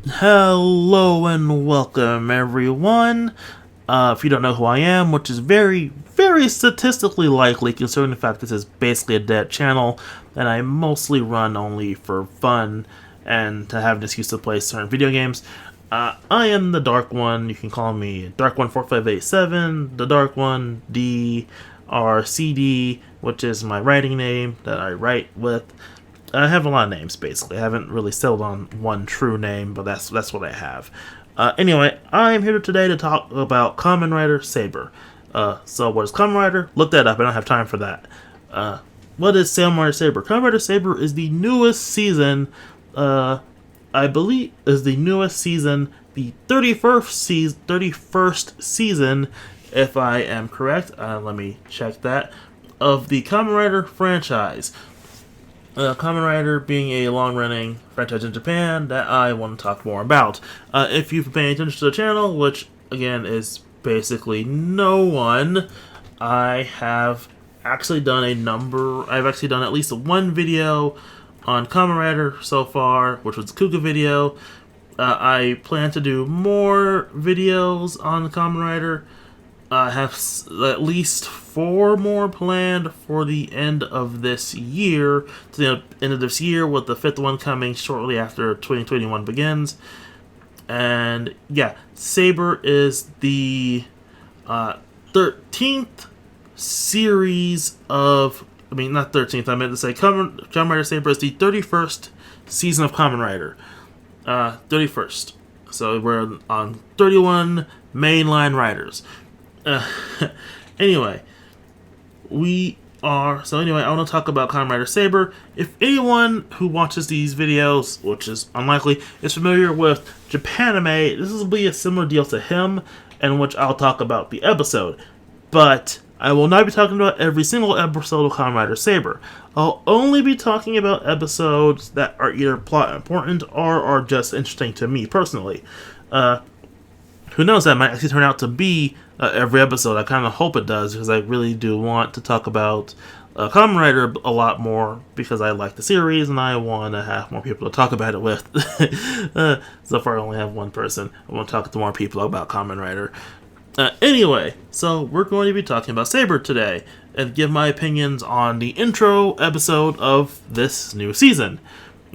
Hello and welcome, everyone. If you don't know who I am, which is very, very statistically likely, considering the fact this is basically a dead channel, and I mostly run only for fun and to have an excuse to play certain video games. I am the Dark One. You can call me Dark14587, the Dark One, DRCD, which is my writing name that I write with. I have a lot of names, basically. I haven't really settled on one true name, but that's what I have. Anyway, I am here today to talk about Kamen Rider Saber. So what is Kamen Rider? Look that up. I don't have time for that. What is Kamen Rider Saber? Kamen Rider Saber is the newest season. I believe is the newest season, the 31st season, if I am correct. Let me check that, of the Kamen Rider franchise. Kamen Rider being a long-running franchise in Japan that I want to talk more about. If you've been paying attention to the channel, which again is basically no one, I have actually done I've actually done at least one video on Kamen Rider so far, which was the Kuga video. I plan to do more videos on Kamen Rider. I have at least 4 more planned for the end of this year, to the end of this year, with the 5th one coming shortly after 2021 begins. And yeah, Saber is the 13th series of, not 13th, I meant to say Kamen Rider Saber is the 31st season of Kamen Rider. 31st. So we're on 31 mainline riders. Anyway, I want to talk about Kamen Rider Saber. If anyone who watches these videos, which is unlikely, is familiar with Japanime, this will be a similar deal to him, in which I'll talk about the episode. But I will not be talking about every single episode of Kamen Rider Saber. I'll only be talking about episodes that are either plot important or are just interesting to me personally. Who knows, that might actually turn out to be every episode. I kind of hope it does, because I really do want to talk about Kamen Rider a lot more, because I like the series and I want to have more people to talk about it with. So far I only have one person. I want to talk to more people about Kamen Rider. Anyway, so we're going to be talking about Saber today, and give my opinions on the intro episode of this new season.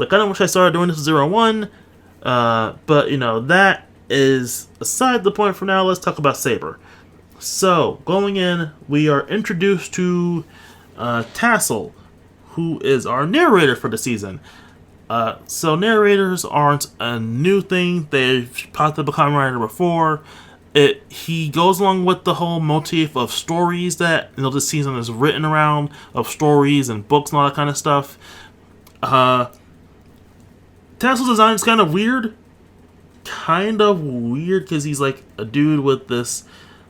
I kind of wish I started doing this with 01, but that is aside the point for now. Let's talk about Saber. So, going in, we are introduced to Tassel, who is our narrator for the season. So narrators aren't a new thing. They've popped up a Kamen Rider before. He goes along with the whole motif of stories that this season is written around, of stories and books and all that kind of stuff. Tassel's design is kind of weird, because he's like a dude with this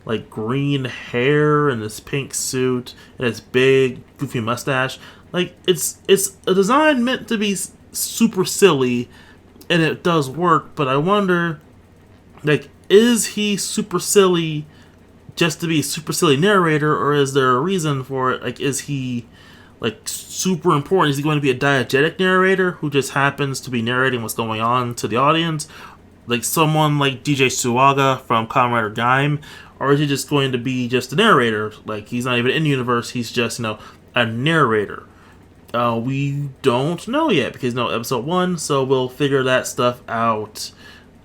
like green hair and this pink suit and this big goofy mustache. Like it's a design meant to be super silly, and it does work, but I wonder, like, is he super silly just to be a super silly narrator, or is there a reason for it? Like, is he like super important? Is he going to be a diegetic narrator who just happens to be narrating what's going on to the audience, like someone like DJ Suwaga from Kamen Rider Gaim? Or is he just going to be just a narrator? Like, he's not even in the universe, he's just, a narrator. We don't know yet, because episode 1, so we'll figure that stuff out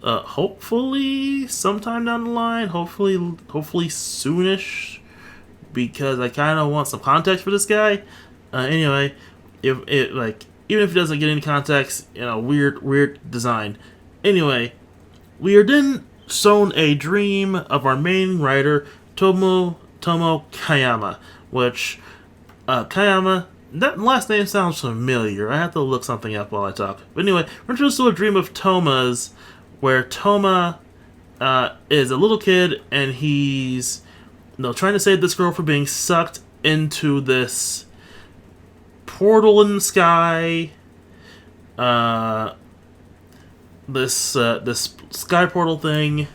hopefully sometime down the line, hopefully soonish, because I kind of want some context for this guy. Anyway, even if he doesn't get any context, weird design. Anyway, we are then shown a dream of our main writer, Tomo Kayama, which, Kayama, that last name sounds familiar. I have to look something up while I talk. But anyway, we're introduced to a dream of Toma's, where Toma is a little kid, and he's trying to save this girl from being sucked into this portal in the sky. This sky portal thing,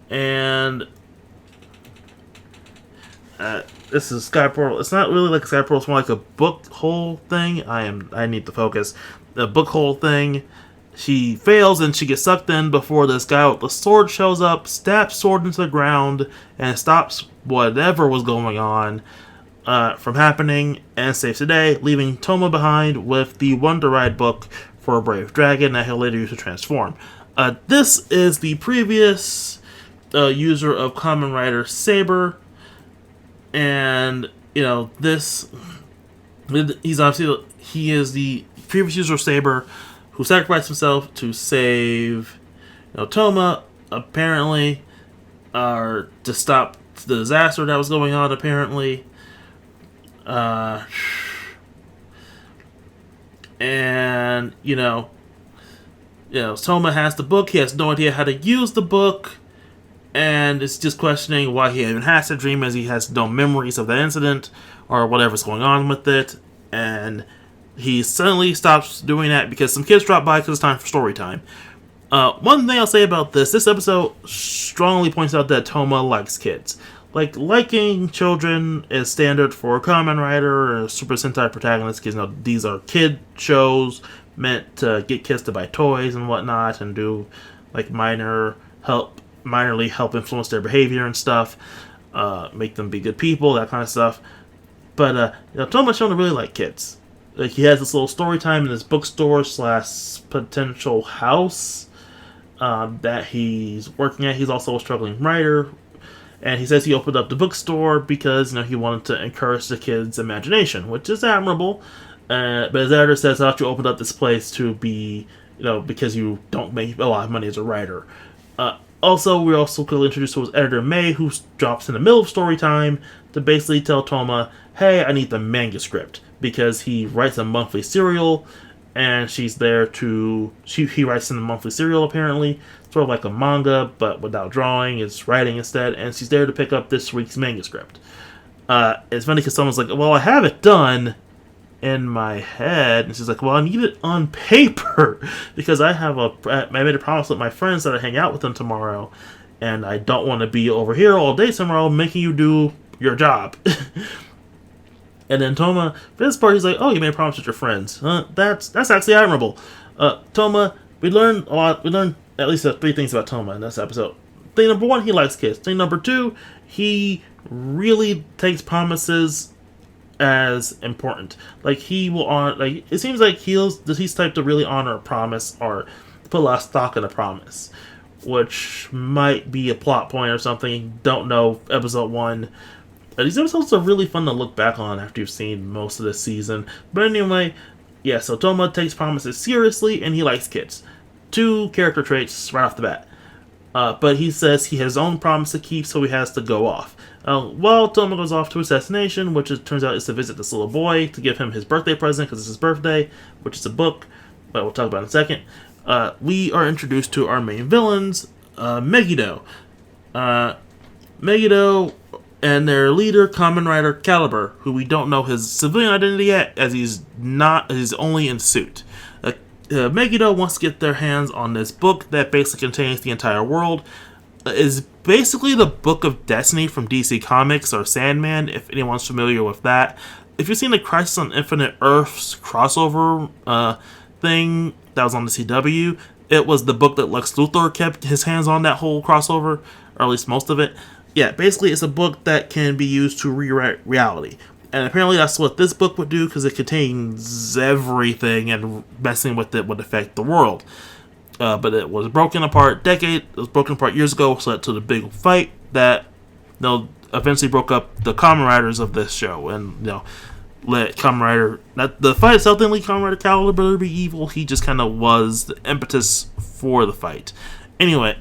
and this is sky portal. It's not really like a sky portal. It's more like a book hole thing. I need to focus. The book hole thing She fails and she gets sucked in before this guy with the sword shows up, stabs sword into the ground, and stops whatever was going on from happening, and saves the day, leaving Toma behind with the Wonder Ride book for a brave dragon that he'll later use to transform. This is the previous user of Kamen Rider Saber, and this he is the previous user of Saber who sacrificed himself to save Toma, apparently, or to stop the disaster that was going on, apparently. And Toma has the book. He has no idea how to use the book, and it's just questioning why he even has a dream, as he has no memories of that incident or whatever's going on with it. And he suddenly stops doing that because some kids drop by because it's time for story time. One thing I'll say about this episode strongly points out that Toma likes kids. Liking children is standard for a Kamen Rider or Super Sentai protagonist, because these are kid shows meant to get kids to buy toys and whatnot, and do minorly help influence their behavior and stuff, make them be good people, that kind of stuff. But Toma's shown to really like kids. He has this little story time in his bookstore / potential house that he's working at. He's also a struggling writer. And he says he opened up the bookstore because he wanted to encourage the kids' imagination, which is admirable. But his editor says, I thought you opened up this place to be, because you don't make a lot of money as a writer. We're also clearly introduced to his editor, May, who drops in the middle of story time to basically tell Toma, hey, I need the manuscript, because he writes a monthly serial, and she's there to... He writes in the monthly serial, apparently, sort of like a manga, but without drawing. It's writing instead, and she's there to pick up this week's manuscript. It's funny because someone's like, well, I have it done in my head, and she's like, well, I need it on paper, because I made a promise with my friends that I hang out with them tomorrow, and I don't want to be over here all day tomorrow making you do your job. And then Toma, for this part, he's like, oh, you made a promise with your friends. That's actually admirable. Toma, we learned a lot. We learned at least 3 things about Toma in this episode. Thing number 1, he likes kids. Thing number 2, he really takes promises as important. He will honor. It seems like he's type to really honor a promise or put a lot of stock in a promise, which might be a plot point or something. Don't know. Episode 1. These episodes are really fun to look back on after you've seen most of the season. But anyway, yeah, so Toma takes promises seriously, and he likes kids. 2 character traits right off the bat. But he says he has his own promise to keep, so he has to go off. Well, Toma goes off to his destination, which turns out is to visit this little boy to give him his birthday present, because it's his birthday, which is a book, but we'll talk about it in a second. We are introduced to our main villains, Megiddo. Megiddo and their leader, Kamen Rider Caliber, who we don't know his civilian identity yet, as he's only in suit. Megiddo wants to get their hands on this book that basically contains the entire world. Is basically the Book of Destiny from DC Comics, or Sandman, if anyone's familiar with that. If you've seen the Crisis on Infinite Earths crossover thing that was on the CW, it was the book that Lex Luthor kept his hands on, that whole crossover, or at least most of it. Yeah, basically it's a book that can be used to rewrite reality. And apparently that's what this book would do, because it contains everything, and messing with it would affect the world. But it was broken apart years ago, so that to the big fight that eventually broke up the Kamen Riders of this show, and let Kamen Rider, not the fight itself didn't lead Kamen Rider Caliber to be evil. He just kind of was the impetus for the fight. Anyway,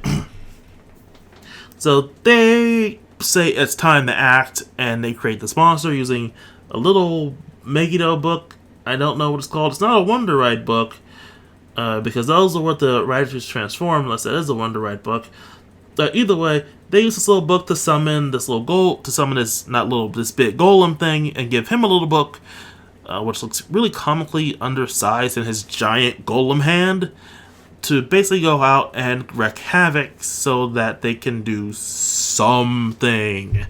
so they say it's time to act, and they create this monster using a little Megiddo book. I don't know what it's called. It's not a Wonder Ride book, because those are what the Riders transform, unless that is a Wonder Ride book. Either way, they use this little book to summon this big golem thing, and give him a little book, which looks really comically undersized in his giant golem hand, to basically go out and wreak havoc so that they can do something.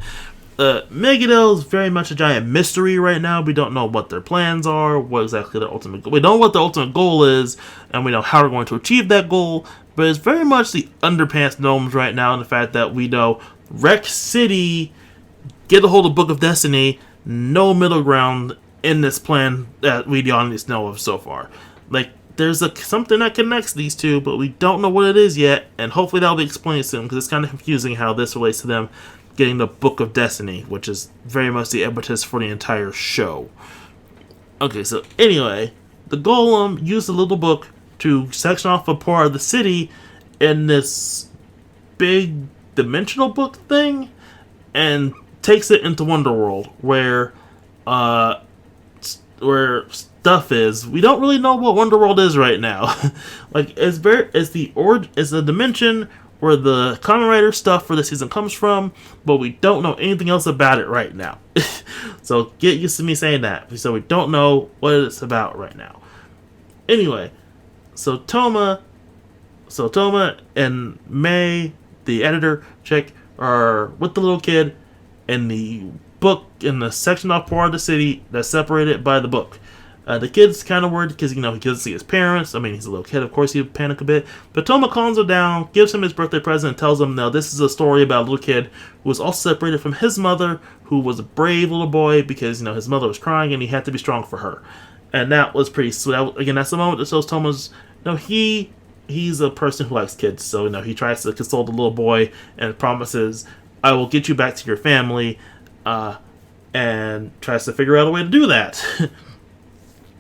Megiddo is very much a giant mystery right now. We don't know what their plans are, what exactly their ultimate goal. We know what the ultimate goal is, and we know how we're going to achieve that goal. But it's very much the underpants gnomes right now, and the fact that we know Rex City get a hold of Book of Destiny, no middle ground in this plan that we only know of so far. Like, there's something that connects these two, but we don't know what it is yet, and hopefully that'll be explained soon, because it's kind of confusing how this relates to them getting the Book of Destiny, which is very much the impetus for the entire show. Okay, so anyway, the Golem used the little book to section off a part of the city in this big dimensional book thing, and takes it into Wonderworld, where stuff is. We don't really know what Wonderworld is right now. Like, it's the dimension where the Kamen Rider stuff for the season comes from, but we don't know anything else about it right now. So get used to me saying that. So we don't know what it's about right now. Anyway, so Toma and May, the editor chick, are with the little kid in the book in the section off part of the city that's separated by the book. The kid's kind of worried because, he doesn't see his parents. I mean, he's a little kid, of course he'd panic a bit. But Toma calms him down, gives him his birthday present, and tells him, no, this is a story about a little kid who was also separated from his mother, who was a brave little boy because, his mother was crying and he had to be strong for her. And that was pretty sweet. Again, that's the moment that shows Toma's, he's a person who likes kids. So, he tries to console the little boy and promises, I will get you back to your family, and tries to figure out a way to do that.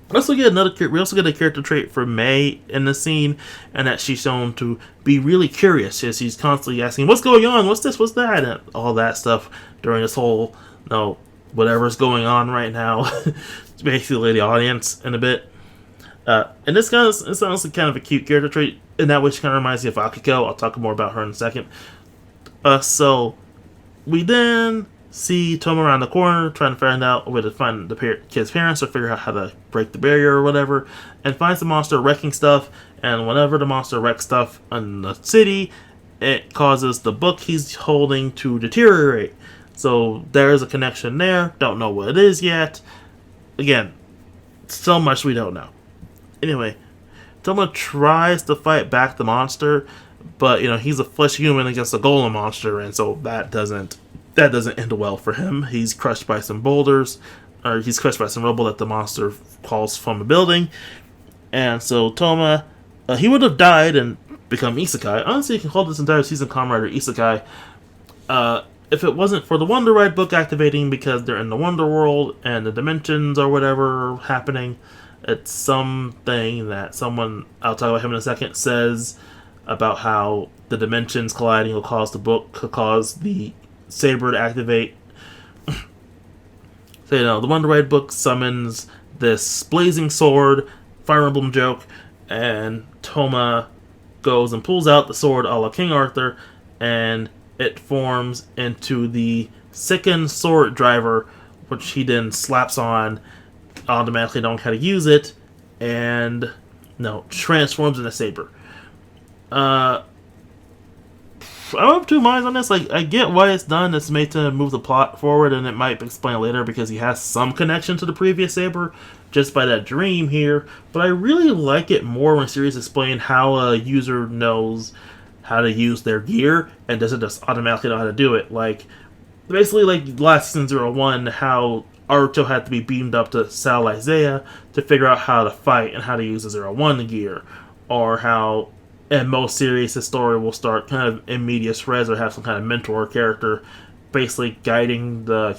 We also get a character trait for May in the scene, and that she's shown to be really curious. She's constantly asking, what's going on? What's this? What's that? And all that stuff during this whole, whatever's going on right now. Basically the audience in a bit. And this it's honestly kind of a cute character trait, in that which kind of reminds me of Akiko. I'll talk more about her in a second. So we then see Toma around the corner trying to find out a way to find the kid's parents, or figure out how to break the barrier or whatever, and finds the monster wrecking stuff. And whenever the monster wrecks stuff in the city, it causes the book he's holding to deteriorate. So there is a connection there. Don't know what it is yet. Again, so much we don't know. Anyway, Toma tries to fight back the monster, but he's a flesh human against a golem monster, and so that doesn't end well for him. He's crushed by some boulders, or he's crushed by some rubble that the monster calls from a building. And so Toma, he would have died and become isekai. Honestly, you can call this entire season Kamen Rider Isekai, if it wasn't for the Wonder Ride book activating, because they're in the Wonder World and the dimensions or whatever happening. It's something that someone, I'll talk about him in a second, says about how the dimensions colliding will cause the Saber to activate. So, the Wonder Ride book summons this blazing sword, Fire Emblem joke, and Toma goes and pulls out the sword a la King Arthur, and it forms into the Second Sword Driver, which he then slaps on, automatically knowing how to use it, and transforms into Saber. I don't have two minds on this. Like, I get why it's done. It's made to move the plot forward, and it might explain later because he has some connection to the previous Saber just by that dream here. But I really like it more when series explain how a user knows how to use their gear and doesn't just automatically know how to do it. Like, basically like last season 01, how Aruto had to be beamed up to Sal Isaiah to figure out how to fight and how to use the 01 gear. Or how in most series the story will start kind of in medias res, or have some kind of mentor character basically guiding the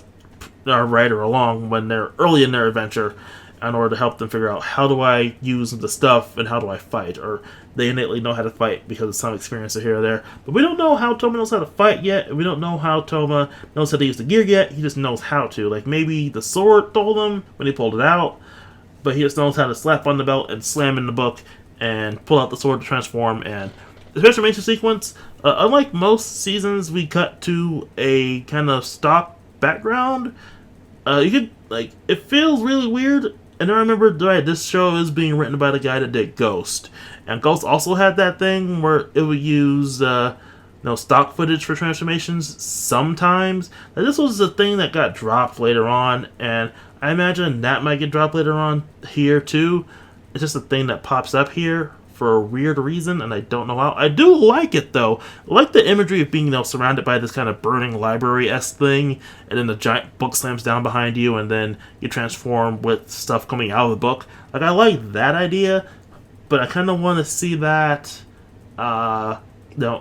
writer along when they're early in their adventure, in order to help them figure out, how do I use the stuff and how do I fight? Or they innately know how to fight because of some experience here or there. But we don't know how Toma knows how to fight yet. We don't know how Toma knows how to use the gear yet. He just knows how to. Like, maybe the sword told him when he pulled it out, but he just knows how to slap on the belt and slam in the book and pull out the sword to transform. And the transformation sequence, unlike most seasons, we cut to a kind of stock background. It feels really weird. And I remember, this show is being written by the guy that did Ghost. And Ghost also had that thing where it would use stock footage for transformations sometimes. Now, this was a thing that got dropped later on, and I imagine that might get dropped later on here too. It's just a thing that pops up here for a weird reason, and I don't know how. I do like it though. I like the imagery of being surrounded by this kind of burning library-esque thing, and then the giant book slams down behind you, and then you transform with stuff coming out of the book. Like, I like that idea, but I kind of want to see that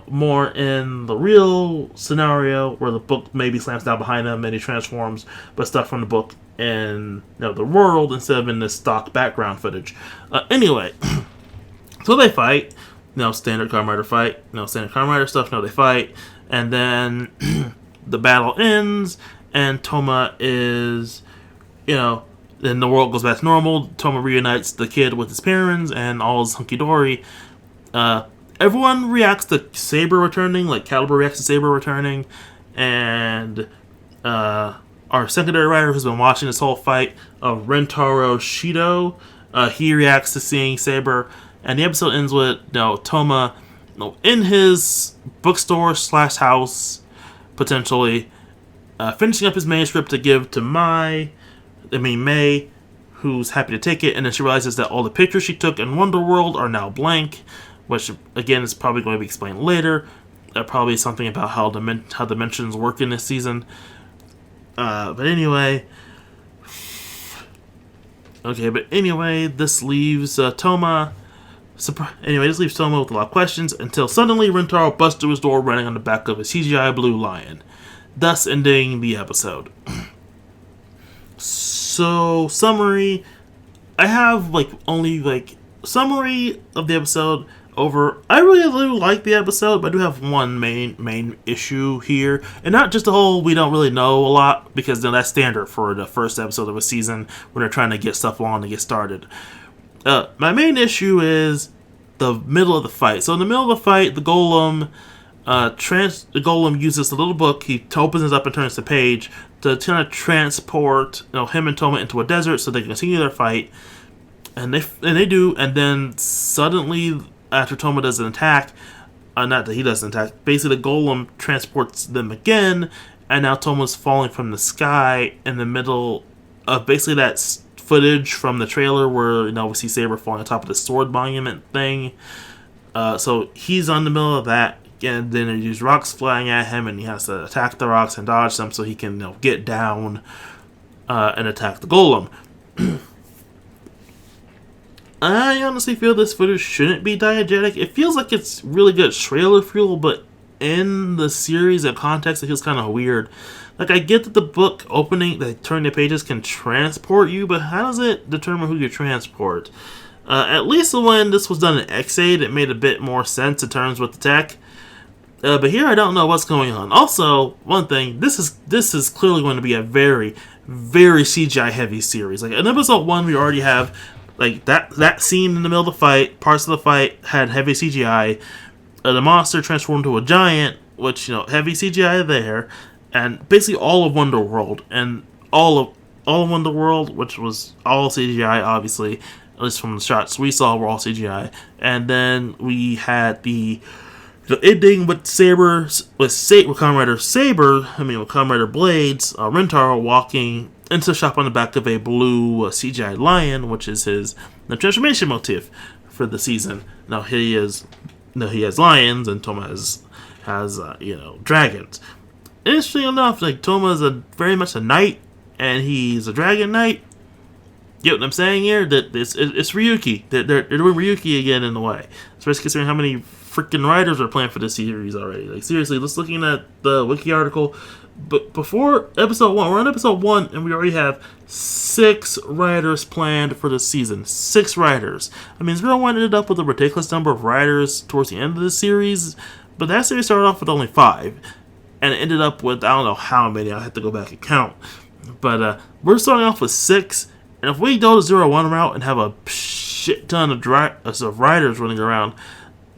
more in the real scenario where the book maybe slams down behind him and he transforms with stuff from the book in the world instead of in this stock background footage. Anyway, so they fight, standard Kamen Rider fight, standard Kamen Rider stuff, they fight, and then the battle ends, and Toma is, then the world goes back to normal. Toma reunites the kid with his parents, and all is hunky-dory. Everyone reacts to Saber returning, like Caliber reacts to Saber returning, and our secondary writer who's been watching this whole fight, Rentaro Shido, he reacts to seeing Saber, and the episode ends with Toma in his bookstore / house, potentially, finishing up his manuscript to give to May, who's happy to take it, and then she realizes that all the pictures she took in Wonderworld are now blank, which, again, is probably going to be explained later. Probably something about how dimensions work in this season. But anyway... this leaves Toma... this leaves Toma with a lot of questions, until suddenly Rentaro busts through his door running on the back of a CGI blue lion, thus ending the episode. So, summary... I have, summary of the episode over. I really do like the episode, but I do have one main issue here, and not just the whole we don't really know a lot, because that's standard for the first episode of a season when they're trying to get stuff on to get started. My main issue is the middle of the fight. So in the middle of the fight, the golem uses the little book. He opens it up and turns the page to kind of transport him and Toma into a desert so they can continue their fight. And they do, and then suddenly, after Toma does an attack, not that he does an attack, basically the golem transports them again, and now Toma's falling from the sky in the middle of basically that footage from the trailer where we see Saber falling on top of the sword monument thing. So he's on the middle of that, and then there's rocks flying at him, and he has to attack the rocks and dodge them so he can get down and attack the golem. I honestly feel this footage shouldn't be diegetic. It feels like it's really good trailer fuel, but in the series and context, it feels kind of weird. Like, I get that the book opening, that turning the pages can transport you, but how does it determine who you transport? At least when this was done in X8, it made a bit more sense in terms with the tech. But here, I don't know what's going on. Also, one thing, this is clearly going to be a very, very CGI-heavy series. Like, in episode 1, we already have... that scene in the middle of the fight, parts of the fight had heavy CGI. The monster transformed into a giant, which, heavy CGI there. And basically all of Wonderworld. And all of Wonderworld, which was all CGI, obviously. At least from the shots we saw were all CGI. And then we had the ending with Kamen Rider Saber, with Kamen Rider Blades, Rentaro walking into the shop on the back of a blue CGI lion, which is the transformation motif for the season. Now he has lions, and Toma has dragons. Interesting enough, Toma is very much a knight, and he's a dragon knight. You know what I'm saying here? That it's Ryuki. They're doing Ryuki again in a way, especially considering how many freaking writers are planned for this series already. Seriously, let's looking at the wiki article. But before episode 1, we're on episode 1, and we already have 6 writers planned for the season. 6 writers. Zero One ended up with a ridiculous number of writers towards the end of the series, but that series started off with only 5, and it ended up with, I don't know how many, I'll have to go back and count. But we're starting off with 6, and if we go the 0-1 route and have a shit ton of writers running around,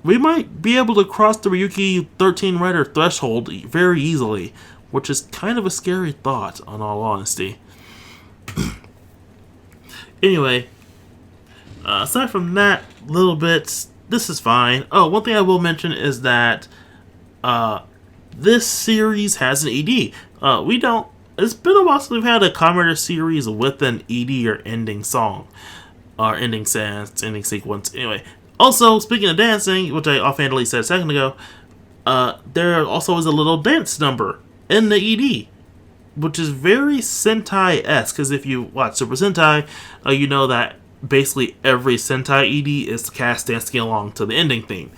we might be able to cross the Ryuki 13 writer threshold very easily, which is kind of a scary thought, in all honesty. Anyway, aside from that little bit, this is fine. Oh, one thing I will mention is that This series has an ED. We don't. It's been a while since we've had a Kamen Rider series with an ED or ending song, or ending sense, ending sequence. Anyway, also speaking of dancing, which I offhandedly said a second ago, there also is a little dance number in the ED, which is very Sentai-esque. Because if you watch Super Sentai, you know that basically every Sentai ED is the cast dancing along to the ending theme.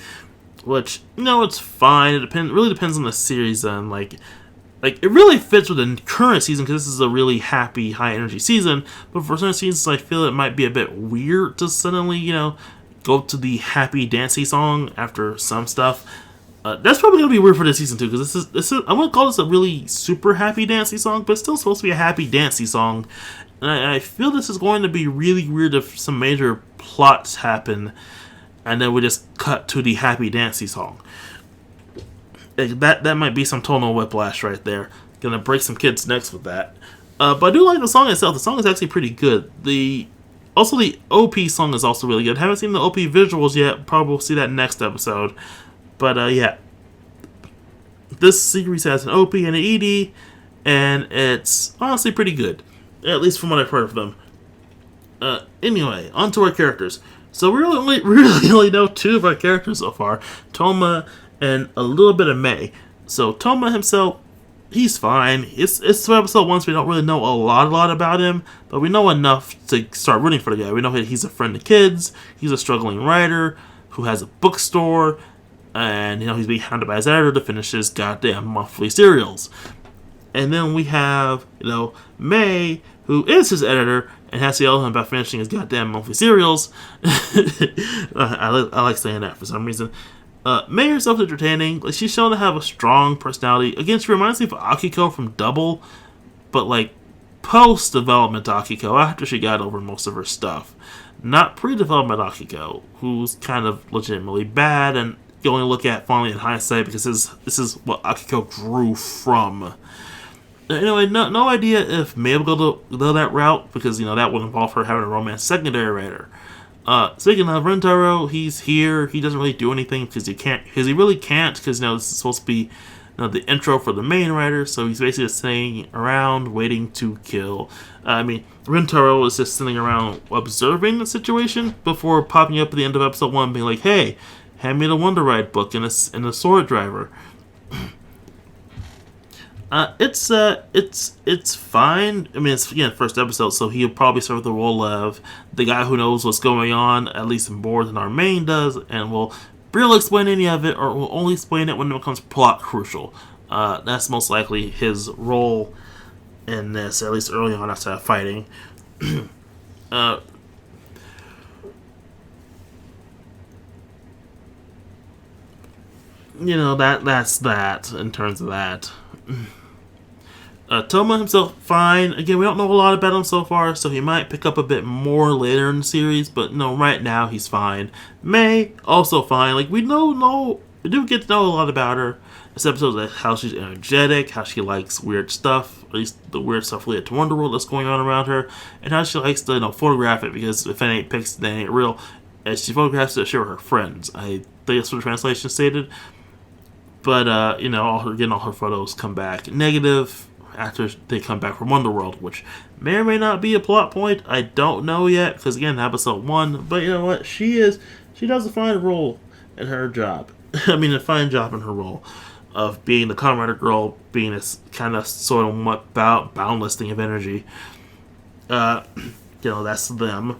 Which, it's fine. It really depends on the series. And like it really fits with the current season because this is a really happy, high energy season. But for certain seasons, I feel it might be a bit weird to suddenly, go to the happy dancey song after some stuff. That's probably gonna be weird for this season too, because this is I'm gonna call this a really super happy dancey song, but it's still supposed to be a happy dancey song. And I feel this is going to be really weird if some major plots happen, and then we just cut to the happy dancey song. That might be some tonal whiplash right there. Gonna break some kids' necks with that. But I do like the song itself. The song is actually pretty good. The OP song is also really good. Haven't seen the OP visuals yet. Probably will see that next episode. But yeah, this series has an OP and an ED, and it's honestly pretty good, at least from what I've heard of them. Anyway, on to our characters. So we really only know two of our characters so far, Toma and a little bit of May. So Toma himself, he's fine. It's episode 1, so we don't really know a lot about him, but we know enough to start rooting for the guy. We know he's a friend of kids, he's a struggling writer who has a bookstore, and he's being hounded by his editor to finish his goddamn monthly serials. And then we have, May, who is his editor, and has to yell at him about finishing his goddamn monthly serials. I like saying that for some reason. May herself is entertaining. Like, she's shown to have a strong personality. Again, she reminds me of Akiko from Double, but post-development Akiko, after she got over most of her stuff. Not pre-development Akiko, who's kind of legitimately bad, and you only look at fondly in hindsight because this is what Akiko grew from. Anyway, no idea if May will go that route, because that would involve her having a romance secondary writer. Speaking of Rentaro, he's here. He doesn't really do anything because he really can't, because this is supposed to be the intro for the main writer. So he's basically just sitting around waiting to kill. Rentaro is just sitting around observing the situation before popping up at the end of episode 1, being like, "Hey, hand me the Wonder Ride book and a sword driver." It's fine. I mean, it's again first episode, so he'll probably serve the role of the guy who knows what's going on, at least more than our main does, and will barely explain any of it, or will only explain it when it becomes plot crucial. That's most likely his role in this, at least early on after fighting. That's that in terms of that. Toma himself, fine. Again, we don't know a lot about him so far, so he might pick up a bit more later in the series, but right now he's fine. May, also fine. We do get to know a lot about her. This episode is how she's energetic, how she likes weird stuff, at least the weird stuff related to Wonderworld that's going on around her, and how she likes to photograph it, because if it ain't pics, then it ain't real. As she photographs it to share with her friends. I think that's what the translation stated. But, all her photos come back negative after they come back from Wonderworld, which may or may not be a plot point. I don't know yet, because again, episode 1. But you know what? She does a fine role in her job. A fine job in her role of being the Kamen Rider girl, being this kind of sort of boundless thing of energy. That's them.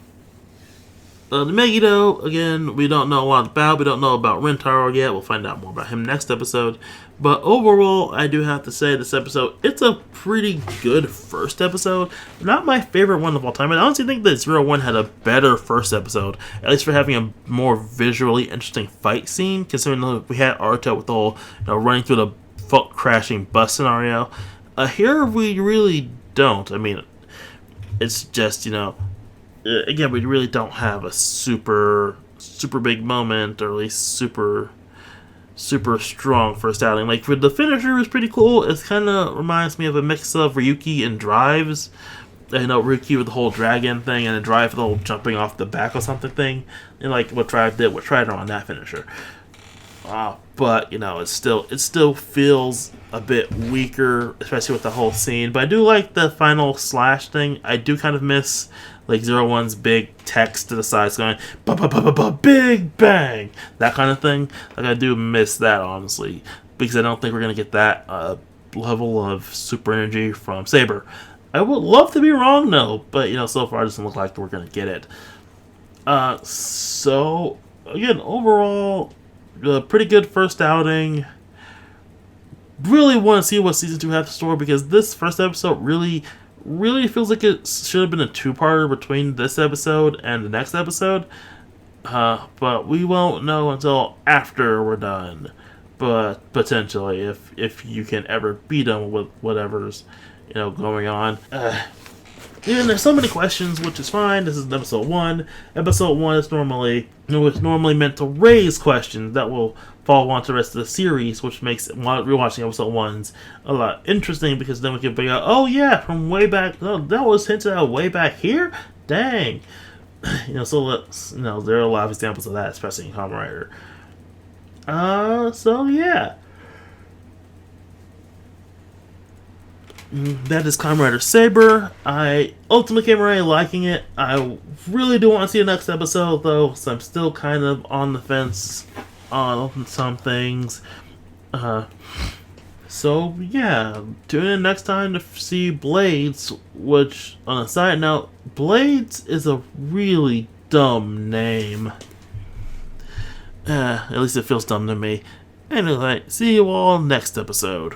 The Megiddo, again, we don't know a lot about. We don't know about Rentaro yet. We'll find out more about him next episode. But overall, I do have to say this episode, it's a pretty good first episode. Not my favorite one of all time. I honestly think that 01 had a better first episode, at least for having a more visually interesting fight scene, considering we had Arto with the whole running through the crashing bus scenario. Here, we really don't. It's just, again, we really don't have a super big moment, or at least super strong first outing. The finisher is pretty cool. It kind of reminds me of a mix of Ryuki and Drives. Ryuki with the whole dragon thing, and then Drive with the whole jumping off the back or something thing. And what Drive did with Trident on that finisher. But but it still feels a bit weaker, especially with the whole scene. But I do like the final slash thing. I do kind of miss like Zero One's big text to the sides going ba ba ba ba ba big bang, that kind of thing. Like I do miss that, honestly, because I don't think we're gonna get that level of super energy from Saber. I would love to be wrong though, but so far it doesn't look like we're gonna get it. So again, overall, pretty good first outing. Really want to see what season 2 has in store, because this first episode really feels like it should have been a two-parter between this episode and the next episode. But we won't know until after we're done. But potentially, if you can ever be done with whatever's going on. And there's so many questions, which is fine. This is episode 1. Episode 1 is normally meant to raise questions that will follow on to the rest of the series, which makes rewatching episode 1s a lot interesting, because then we can figure out, oh yeah, from way back, that was hinted at way back here? Dang. So let's, there are a lot of examples of that, especially in Kamen Rider. So yeah. That is Kamen Rider Saber. I ultimately came around liking it. I really do want to see the next episode, though, so I'm still kind of on the fence on some things. So, yeah, tune in next time to see Blades, which, on a side note, Blades is a really dumb name. At least it feels dumb to me. Anyway, see you all next episode.